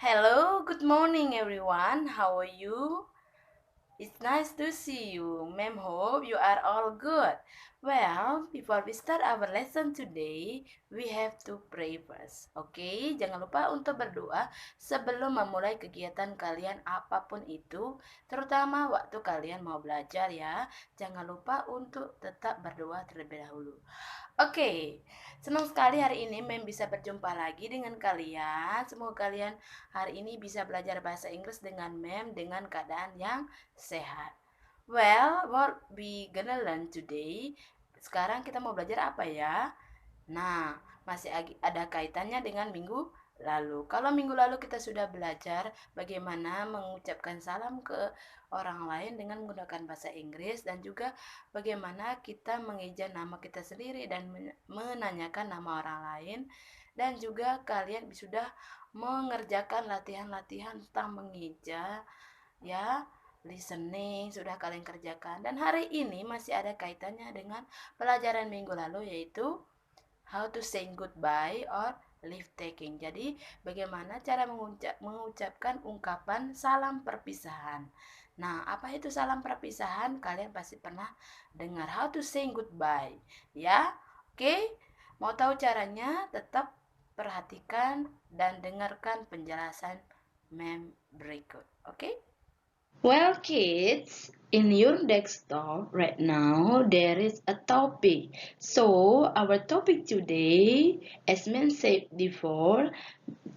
Hello, good morning everyone. How are you? It's nice to see you. Ma'am, hope you are all good. Well, before we start our lesson today, we have to pray first. Oke, jangan lupa untuk berdoa sebelum memulai kegiatan kalian apapun itu, terutama waktu kalian mau belajar ya. Jangan lupa untuk tetap berdoa terlebih dahulu. Oke, senang sekali hari ini Mem bisa berjumpa lagi dengan kalian. Semoga kalian hari ini bisa belajar bahasa Inggris dengan Mem dengan keadaan yang sehat. Well, what we gonna learn today? Sekarang kita mau belajar apa ya? Nah, masih ada kaitannya dengan minggu lalu. Kalau minggu lalu kita sudah belajar bagaimana mengucapkan salam ke orang lain dengan menggunakan bahasa Inggris dan juga bagaimana kita mengeja nama kita sendiri dan menanyakan nama orang lain, dan juga kalian sudah mengerjakan latihan-latihan tentang mengeja ya, listening sudah kalian kerjakan, dan hari ini masih ada kaitannya dengan pelajaran minggu lalu, yaitu how to say goodbye or leave taking. Jadi, bagaimana cara mengucapkan ungkapan salam perpisahan. Nah, apa itu salam perpisahan? Kalian pasti pernah dengar how to say goodbye. Ya, oke? Mau tahu caranya? Tetap perhatikan dan dengarkan penjelasan mem berikut. Oke? Well, kids, in your desktop right now, there is a topic. So, our topic today, as men said before,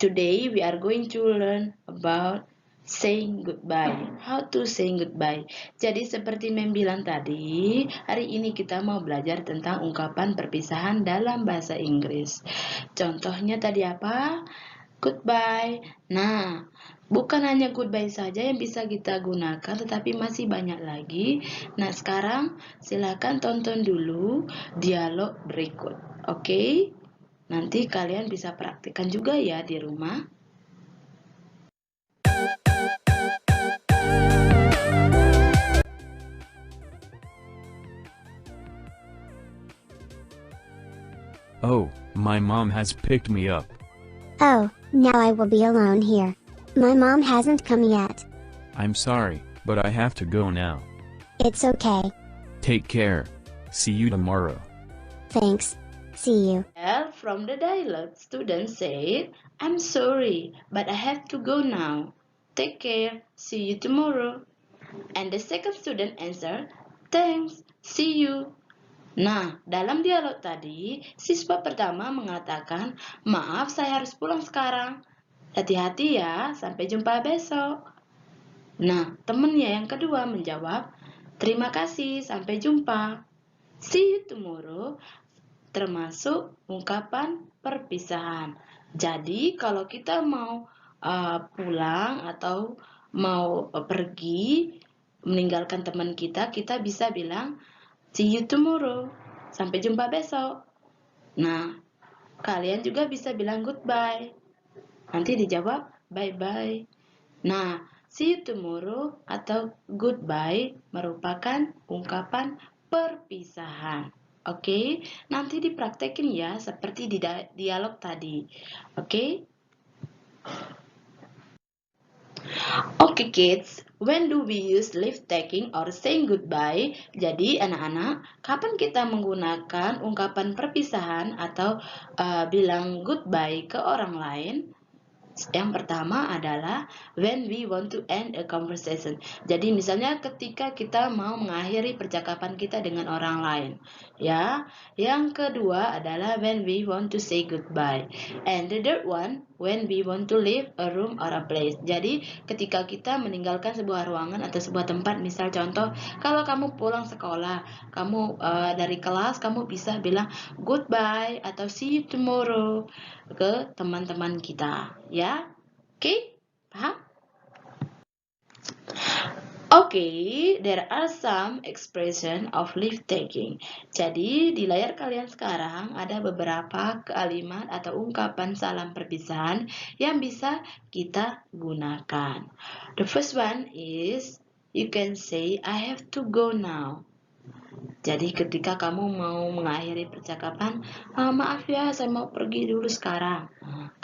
today we are going to learn about saying goodbye. How to say goodbye. Jadi seperti Mem bilang tadi, hari ini kita mau belajar tentang ungkapan perpisahan dalam bahasa Inggris. Contohnya tadi apa? Goodbye. Nah, bukan hanya goodbye saja yang bisa kita gunakan, tetapi masih banyak lagi. Nah, sekarang silakan tonton dulu dialog berikut. Oke? Nanti kalian bisa praktikkan juga ya di rumah. Oh, my mom has picked me up. Oh, now I will be alone here. My mom hasn't come yet. I'm sorry, but I have to go now. It's okay. Take care. See you tomorrow. Thanks. See you. Well, from the dialogue, student said, I'm sorry, but I have to go now. Take care. See you tomorrow. And the second student answered, thanks. See you. Nah, dalam dialog tadi, siswa pertama mengatakan, maaf saya harus pulang sekarang. Hati-hati ya, sampai jumpa besok. Nah, temannya yang kedua menjawab, terima kasih, sampai jumpa. See you tomorrow, termasuk ungkapan perpisahan. Jadi, kalau kita mau pulang atau mau pergi, meninggalkan teman kita, kita bisa bilang, see you tomorrow. Sampai jumpa besok. Nah, kalian juga bisa bilang goodbye. Nanti dijawab bye-bye. Nah, see you tomorrow atau goodbye merupakan ungkapan perpisahan. Oke, nanti dipraktekin ya seperti di dialog tadi. Oke? Oke kids, when do we use leave taking or saying goodbye? Jadi anak-anak, kapan kita menggunakan ungkapan perpisahan atau bilang goodbye ke orang lain? Yang pertama adalah when we want to end a conversation. Jadi misalnya ketika kita mau mengakhiri percakapan kita dengan orang lain, ya. Yang kedua adalah when we want to say goodbye. And the third one, when we want to leave a room or a place. Jadi ketika kita meninggalkan sebuah ruangan atau sebuah tempat, misal contoh, kalau kamu pulang sekolah, kamu dari kelas, kamu bisa bilang goodbye atau see you tomorrow ke teman-teman kita, ya. Oke, paham? Oke, there are some expression of leave taking. Jadi di layar kalian sekarang ada beberapa kalimat atau ungkapan salam perpisahan yang bisa kita gunakan. The first one is you can say I have to go now. Jadi ketika kamu mau mengakhiri percakapan, maaf ya saya mau pergi dulu sekarang.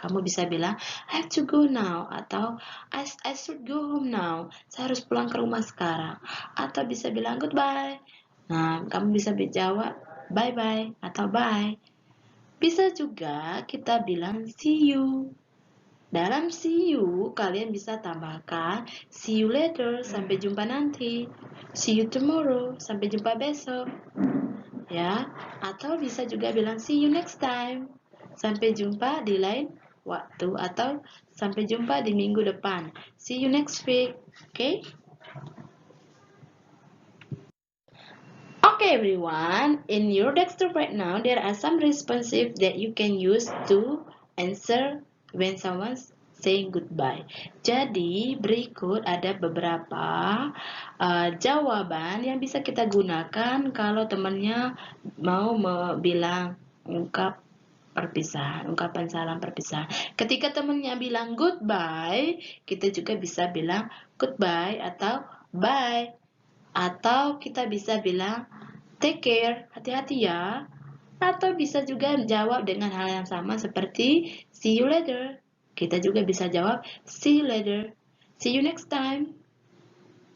Kamu bisa bilang, I have to go now, atau I should go home now. Saya harus pulang ke rumah sekarang. Atau bisa bilang goodbye. Nah, kamu bisa jawab bye-bye atau bye. Bisa juga kita bilang see you. Dalam see you, kalian bisa tambahkan see you later, sampai jumpa nanti. See you tomorrow, sampai jumpa besok. Ya, atau bisa juga bilang see you next time. Sampai jumpa di lain waktu, atau sampai jumpa di minggu depan. See you next week. Okay? Okay, everyone. In your desktop right now, there are some responsive that you can use to answer when someone's saying goodbye. Jadi, berikut ada beberapa jawaban yang bisa kita gunakan kalau temannya mau bilang ungkapan salam perpisahan. Ketika temannya bilang goodbye, kita juga bisa bilang goodbye atau bye. Atau kita bisa bilang take care, hati-hati ya. Atau bisa juga jawab dengan hal yang sama seperti see you later. Kita juga bisa jawab see you later. See you next time.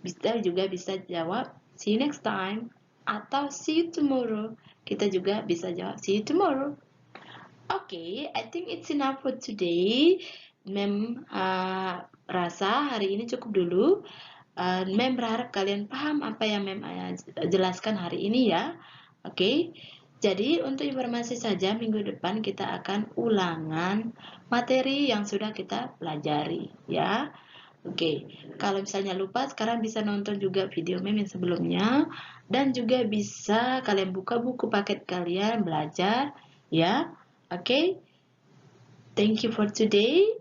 Kita juga bisa jawab see you next time. Atau see you tomorrow. Kita juga bisa jawab see you tomorrow. Okay, I think it's enough for today. Mem rasa hari ini cukup dulu. Mem berharap kalian paham apa yang Mem jelaskan hari ini ya. Oke. Jadi untuk informasi saja, minggu depan kita akan ulangan materi yang sudah kita pelajari ya. Oke. Kalau misalnya lupa, sekarang bisa nonton juga video Mem yang sebelumnya, dan juga bisa kalian buka buku paket kalian belajar ya. Oke. Thank you for today.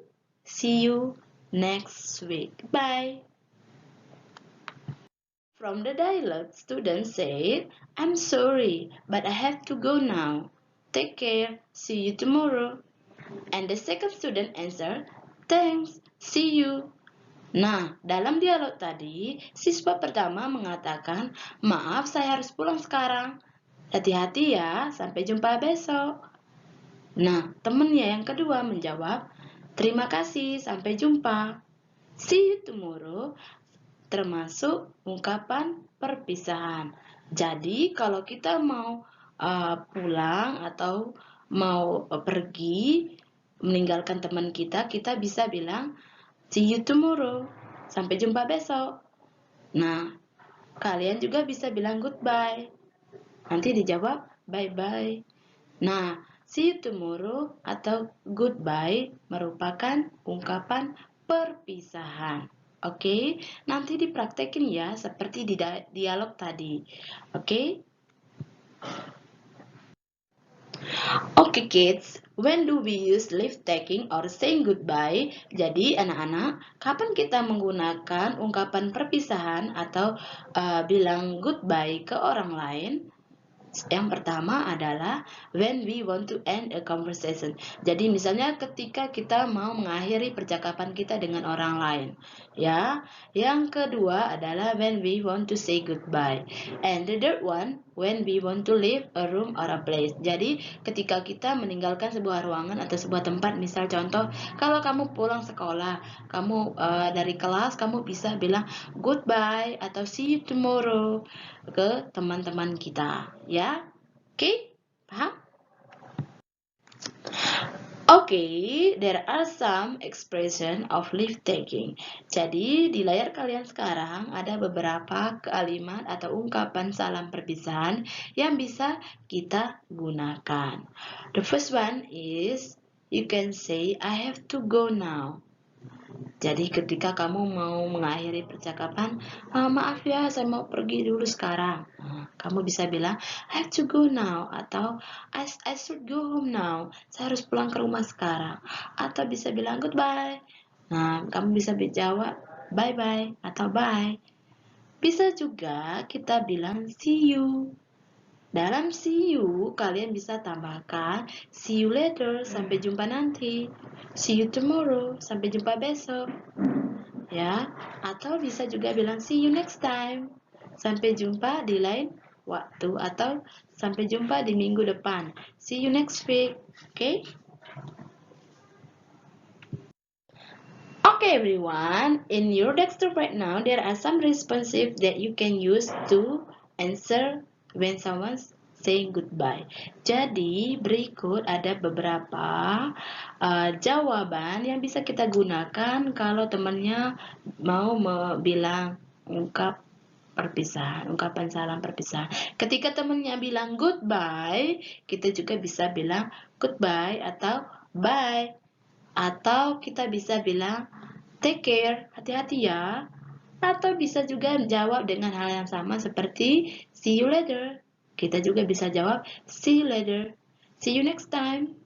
See you next week. Bye. From the dialogue, student said, I'm sorry, but I have to go now. Take care, see you tomorrow. And the second student answered, thanks, see you. Nah, dalam dialog tadi, siswa pertama mengatakan, maaf saya harus pulang sekarang. Hati-hati ya, sampai jumpa besok. Nah, temannya yang kedua menjawab, terima kasih, sampai jumpa. See you tomorrow termasuk ungkapan perpisahan. Jadi kalau kita mau pulang atau mau pergi meninggalkan teman kita, kita bisa bilang see you tomorrow, sampai jumpa besok. Nah, kalian juga bisa bilang goodbye. Nanti dijawab bye-bye. Nah, see you tomorrow atau goodbye merupakan ungkapan perpisahan. Oke, nanti dipraktekin ya seperti di dialog tadi. Oke? Oke kids, when do we use leave taking or saying goodbye? Jadi anak-anak, kapan kita menggunakan ungkapan perpisahan atau bilang goodbye ke orang lain? Yang pertama adalah when we want to end a conversation. Jadi misalnya ketika kita mau mengakhiri percakapan kita dengan orang lain, ya. Yang kedua adalah when we want to say goodbye. And the third one, when we want to leave a room or a place. Jadi ketika kita meninggalkan sebuah ruangan atau sebuah tempat, misal contoh, kalau kamu pulang sekolah, kamu dari kelas, kamu bisa bilang goodbye atau see you tomorrow ke teman-teman kita, ya. Oke, paham? Okay, there are some expression of leave taking. Jadi di layar kalian sekarang ada beberapa kalimat atau ungkapan salam perpisahan yang bisa kita gunakan. The first one is you can say I have to go now. Jadi ketika kamu mau mengakhiri percakapan, maaf ya saya mau pergi dulu sekarang. Kamu bisa bilang I have to go now atau I should go home now. Saya harus pulang ke rumah sekarang. Atau bisa bilang goodbye. Nah, kamu bisa jawab bye-bye atau bye. Bisa juga kita bilang see you. Dalam see you, kalian bisa tambahkan see you later, sampai jumpa nanti. See you tomorrow, sampai jumpa besok. Ya, atau bisa juga bilang see you next time. Sampai jumpa di lain waktu atau sampai jumpa di minggu depan. See you next week. Okay? Okay, everyone, in your desktop right now, there are some responsive that you can use to answer when someone's saying goodbye. Jadi, berikut ada beberapa jawaban yang bisa kita gunakan kalau temannya mau bilang ungkapan salam perpisahan. Ketika temannya bilang goodbye, kita juga bisa bilang goodbye atau bye. Atau kita bisa bilang take care, hati-hati ya. Atau bisa juga jawab dengan hal yang sama seperti see you later. Kita juga bisa jawab see you later. See you next time.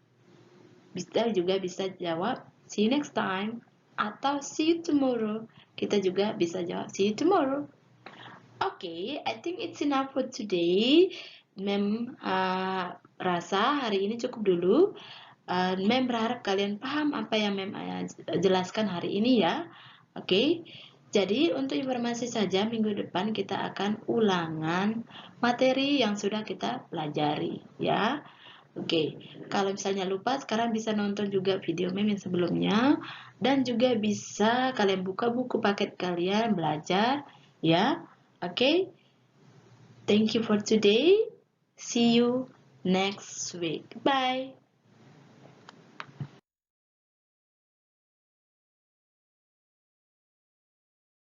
Kita juga bisa jawab see you next time. Atau see you tomorrow. Kita juga bisa jawab see you tomorrow. Okay, I think it's enough for today. Mem rasa hari ini cukup dulu. Mem berharap kalian paham apa yang Mem jelaskan hari ini ya. Oke. Jadi untuk informasi saja minggu depan kita akan ulangan materi yang sudah kita pelajari ya. Oke. Kalau misalnya lupa sekarang bisa nonton juga video Mem yang sebelumnya dan juga bisa kalian buka buku paket kalian belajar ya. Oke. Thank you for today. See you next week. Bye.